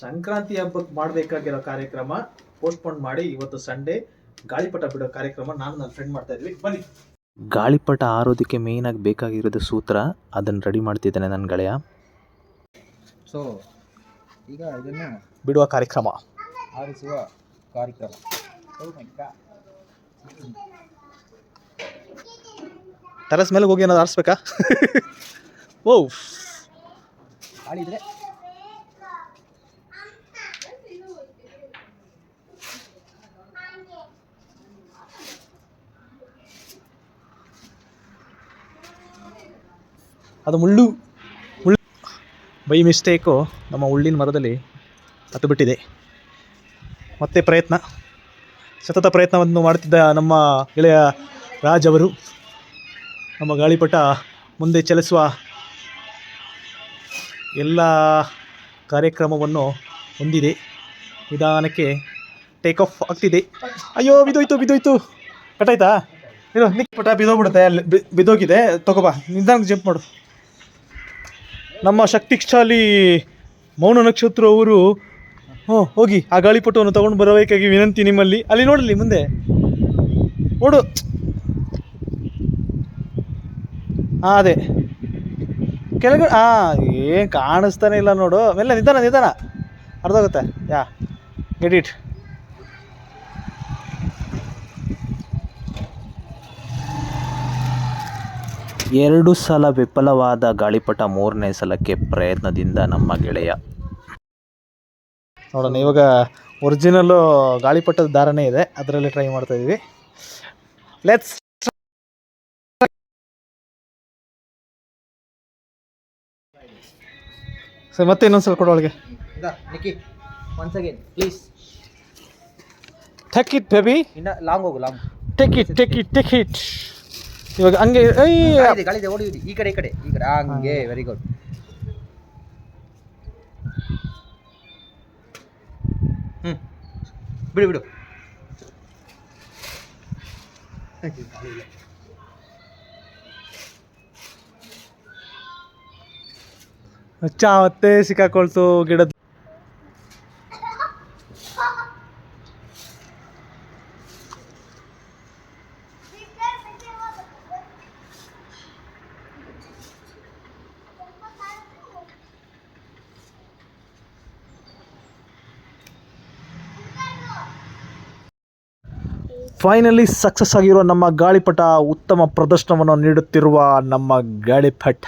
ಸಂಕ್ರಾಂತಿ ಹಬ್ಬಕ್ಕೆ ಮಾಡಬೇಕಾಗಿರೋ ಕಾರ್ಯಕ್ರಮ ಪೋಸ್ಟ್ಪೋನ್ ಮಾಡಿ ಇವತ್ತು ಸಂಡೇ ಗಾಳಿಪಟ ಬಿಡೋ ಕಾರ್ಯಕ್ರಮ ನಾನು ನನ್ನ ಫ್ರೆಂಡ್ ಮಾಡ್ತಾ ಇದ್ವಿ. ಬನ್ನಿ. ಗಾಳಿಪಟ ಆರೋದಕ್ಕೆ ಮೇಯ್ನಾಗಿ ಬೇಕಾಗಿರೋದು ಸೂತ್ರ, ಅದನ್ನು ರೆಡಿ ಮಾಡ್ತಿದ್ದಾನೆ ನನ್ನ ಗೆಳೆಯ. ಸೊ ಈಗ ಇದನ್ನು ಬಿಡುವ ಕಾರ್ಯಕ್ರಮ, ಆರಿಸುವ ಕಾರ್ಯಕ್ರಮ. ಟೆರಸ್ ಮೇಲೆ ಹೋಗಿ ಏನಾದ್ರು ಆರಿಸ್ಬೇಕಾ? ಓ ಆಡಿದ್ರೆ ಅದು ಮುಳ್ಳು ಬೈ ಮಿಸ್ಟೇಕು ನಮ್ಮ ಉಳ್ಳಿನ ಮರದಲ್ಲಿ ಹತ್ತು ಬಿಟ್ಟಿದೆ. ಮತ್ತೆ ಸತತ ಪ್ರಯತ್ನವನ್ನು ಮಾಡುತ್ತಿದ್ದ ನಮ್ಮ ಗೆಳೆಯ ರಾಜ್ ಅವರು ನಮ್ಮ ಗಾಳಿಪಟ ಮುಂದೆ ಚಲಿಸುವ ಎಲ್ಲ ಕಾರ್ಯಕ್ರಮವನ್ನು ಹೊಂದಿದೆ. ನಿಧಾನಕ್ಕೆ ಟೇಕ್ ಆಫ್ ಆಗ್ತಿದೆ. ಅಯ್ಯೋ ಬಿದ್ದೋಯ್ತು ಕಟ್ಟಾಯ್ತಾ? ಇದು ಪಟ ಬಿದ್ದೋಗ್ಬಿಡುತ್ತೆ, ಅಲ್ಲಿ ಬಿದ್ದೋಗಿದೆ. ತಗೋಬಾ, ನಿಧಾನಕ್ಕೆ ಜಂಪ್ ಮಾಡು. ನಮ್ಮ ಶಕ್ತಿಶಾಲಿ ಮೌನ ನಕ್ಷತ್ರ ಅವರು ಹೋಗಿ ಆ ಗಾಳಿಪಟವನ್ನು ತೊಗೊಂಡು ಬರಬೇಕಾಗಿ ವಿನಂತಿ ನಿಮ್ಮಲ್ಲಿ. ಅಲ್ಲಿ ನೋಡಲಿ ಮುಂದೆ ಓಡು. ಅದೇ ಕೆಳಗಡೆ ಏನು ಕಾಣಿಸ್ತಾನೆ ಇಲ್ಲ ನೋಡು. ಮೆಲ್ಲ ನಿಧಾನ ಅರ್ಧೋಗುತ್ತೆ. Get it. ಎರಡು ಸಲ ವಿಫಲವಾದ ಗಾಳಿಪಟ ಮೂರನೇ ಸಲಕ್ಕೆ ಪ್ರಯತ್ನದಿಂದ ನಮ್ಮ ಗೆಳೆಯ. ನೋಡೋಣ, ಇವಾಗ ಒರಿಜಿನಲ್ಲು ಗಾಳಿಪಟದ ಧಾರಣೆ ಇದೆ, ಅದರಲ್ಲಿ ಟ್ರೈ ಮಾಡ್ತಾ ಇದ್ದೀವಿ. ಲೆಟ್ಸ್ ಸರ್, ಮತ್ತೆ ಇನ್ನೊಂದ್ಸಲ ಕೊಡು ಒಳಗೆ. Once again please. Take it baby. ಇನ್ನು ಲಾಂಗ್ ಹೋಗು, ಲಾಂಗ್. Take it. ಇವಾಗ ಹಂಗೆ ಗಾಳಿದೆ ಓಡಿ ಈ ಕಡೆ ಹಂಗೆ. Very good. ಬಿಡು. ಮತ್ತೆ ಸಿಕ್ಕಾಕೊಳ್ತು ಗಿಡದ. ಫೈನಲಿ ಸಕ್ಸಸ್ ಆಗಿರುವ ನಮ್ಮ ಗಾಳಿಪಟ, ಉತ್ತಮ ಪ್ರದರ್ಶನವನ್ನು ನೀಡುತ್ತಿರುವ ನಮ್ಮ ಗಾಳಿಪಟ.